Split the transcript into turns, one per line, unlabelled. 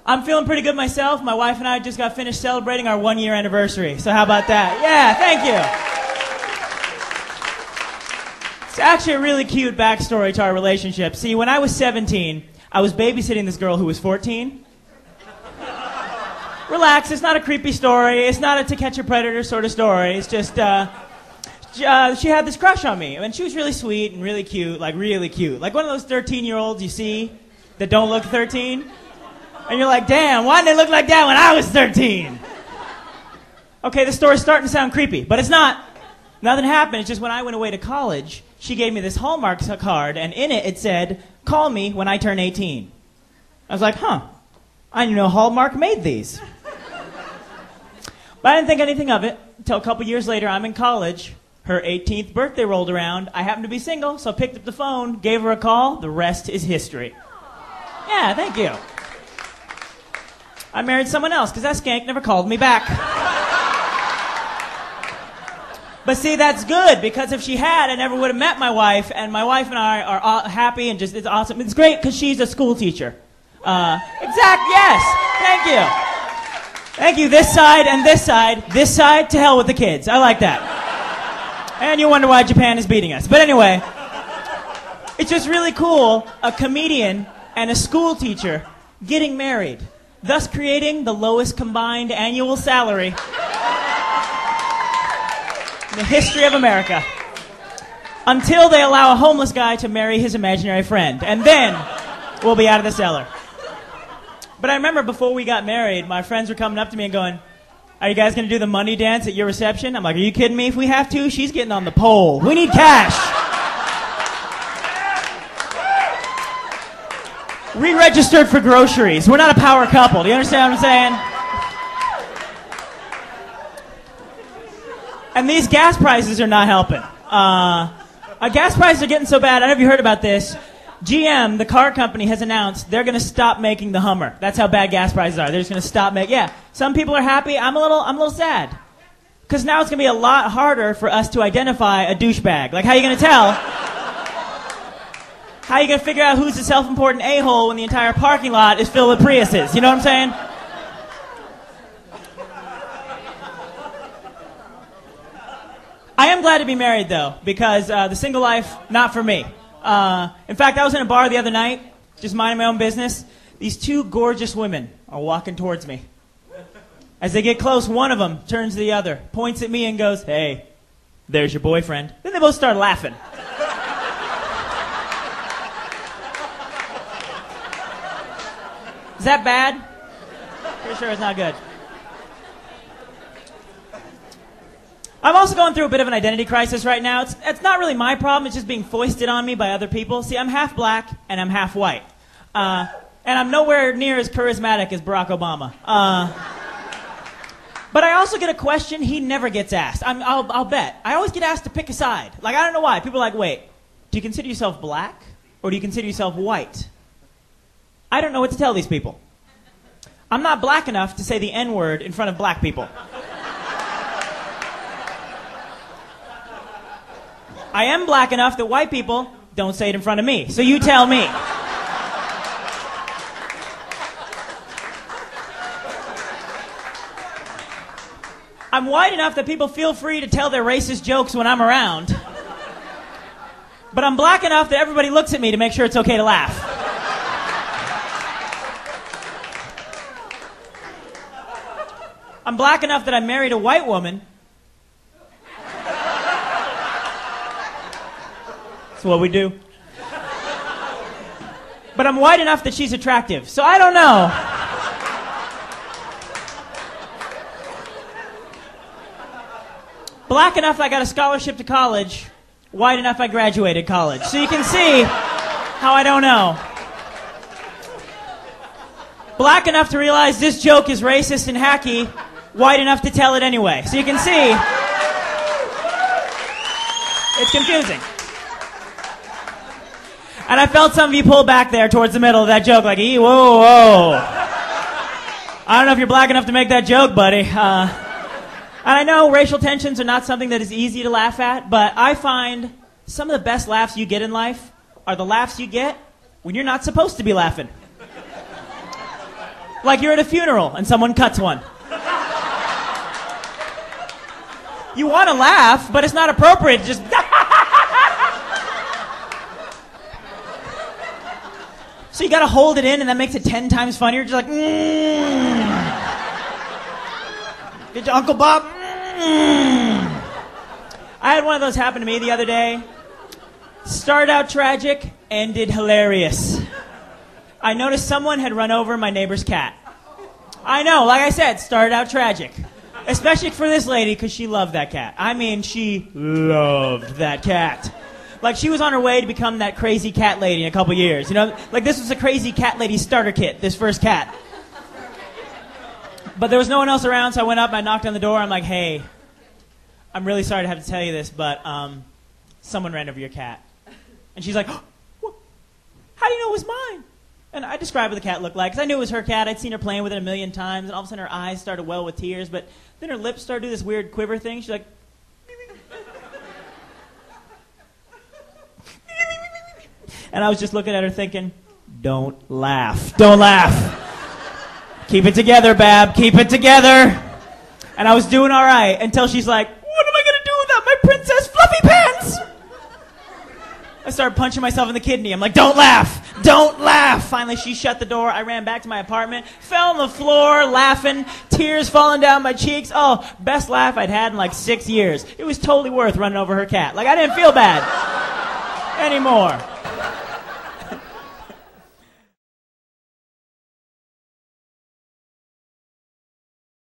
I'm feeling pretty good myself. My wife and I just got finished celebrating our 1-year anniversary. So how about that? Yeah, thank you. It's actually a really cute backstory to our relationship. See, when I was 17, I was babysitting this girl who was 14. Relax, it's not a creepy story. It's not a To Catch a Predator sort of story. It's just, she had this crush on me. And she was really sweet and really cute, like really cute. Like one of those 13-year-olds you see that don't look 13. And you're like, damn, why didn't they look like that when I was 13? Okay, the story's starting to sound creepy, but it's not. Nothing happened. It's just when I went away to college, she gave me this Hallmark card, and in it said, call me when I turn 18. I was like, huh, I didn't know Hallmark made these. But I didn't think anything of it until a couple years later. I'm in college. Her 18th birthday rolled around. I happened to be single, so I picked up the phone, gave her a call. The rest is history. Yeah, thank you. I married someone else because that skank never called me back. But see, that's good, because if she had, I never would have met my wife, and my wife and I are happy and just, it's awesome. It's great because she's a school teacher. Yes, thank you. Thank you, this side and this side. This side, to hell with the kids. I like that. And you wonder why Japan is beating us. But anyway, it's just really cool, a comedian and a school teacher getting married, thus creating the lowest combined annual salary in the history of America. Until they allow a homeless guy to marry his imaginary friend. And then we'll be out of the cellar. But I remember before we got married, my friends were coming up to me and going, are you guys going to do the money dance at your reception? I'm like, are you kidding me? If we have to, she's getting on the pole. We need cash. Re-registered for groceries. We're not a power couple. Do you understand what I'm saying? And these gas prices are not helping. Gas prices are getting so bad. I don't know if you heard about this. GM, the car company, has announced they're going to stop making the Hummer. That's how bad gas prices are. They're just going to stop making. Yeah, some people are happy. I'm a little sad, because now it's going to be a lot harder for us to identify a douchebag. Like, how are you going to tell? How are you going to figure out who's the self-important a-hole when the entire parking lot is filled with Priuses? You know what I'm saying? I am glad to be married, though, because the single life, not for me. In fact, I was in a bar the other night, just minding my own business. These two gorgeous women are walking towards me. As they get close, one of them turns to the other, points at me and goes, hey, there's your boyfriend. Then they both start laughing. Is that bad? Pretty sure it's not good. I'm also going through a bit of an identity crisis right now. It's not really my problem. It's just being foisted on me by other people. See, I'm half black and I'm half white. And I'm nowhere near as charismatic as Barack Obama. But I also get a question he never gets asked. I'll bet. I always get asked to pick a side. Like, I don't know why. People are like, wait, do you consider yourself black or do you consider yourself white? I don't know what to tell these people. I'm not black enough to say the N-word in front of black people. I am black enough that white people don't say it in front of me. So you tell me. I'm white enough that people feel free to tell their racist jokes when I'm around. But I'm black enough that everybody looks at me to make sure it's okay to laugh. I'm black enough that I married a white woman. What we do. But I'm white enough that she's attractive, so I don't know. Black enough I got a scholarship to college, white enough I graduated college. So you can see how I don't know. Black enough to realize this joke is racist and hacky, white enough to tell it anyway. So you can see it's confusing. And I felt some of you pull back there towards the middle of that joke, like, whoa, whoa. I don't know if you're black enough to make that joke, buddy. And I know racial tensions are not something that is easy to laugh at, but I find some of the best laughs you get in life are the laughs you get when you're not supposed to be laughing. Like you're at a funeral and someone cuts one. You want to laugh, but it's not appropriate to just... So you got to hold it in, and that makes it 10 times funnier. Just like, Get your Uncle Bob. I had one of those happen to me the other day. Started out tragic, ended hilarious. I noticed someone had run over my neighbor's cat. I know, like I said, started out tragic. Especially for this lady, because she loved that cat. I mean, she loved that cat. Like, she was on her way to become that crazy cat lady in a couple years. You know, like this was a crazy cat lady starter kit, this first cat. But there was no one else around, so I went up and I knocked on the door. I'm like, hey, I'm really sorry to have to tell you this, but someone ran over your cat. And she's like, oh, how do you know it was mine? And I described what the cat looked like, because I knew it was her cat. I'd seen her playing with it a million times, and all of a sudden her eyes started well with tears, but then her lips started to do this weird quiver thing. She's like, and I was just looking at her thinking, don't laugh. Don't laugh. Keep it together, Babb. Keep it together. And I was doing all right until she's like, what am I going to do without my princess fluffy pants? I started punching myself in the kidney. I'm like, don't laugh. Don't laugh. Finally, she shut the door. I ran back to my apartment, fell on the floor, laughing, tears falling down my cheeks. Oh, best laugh I'd had in like 6 years. It was totally worth running over her cat. Like, I didn't feel bad anymore.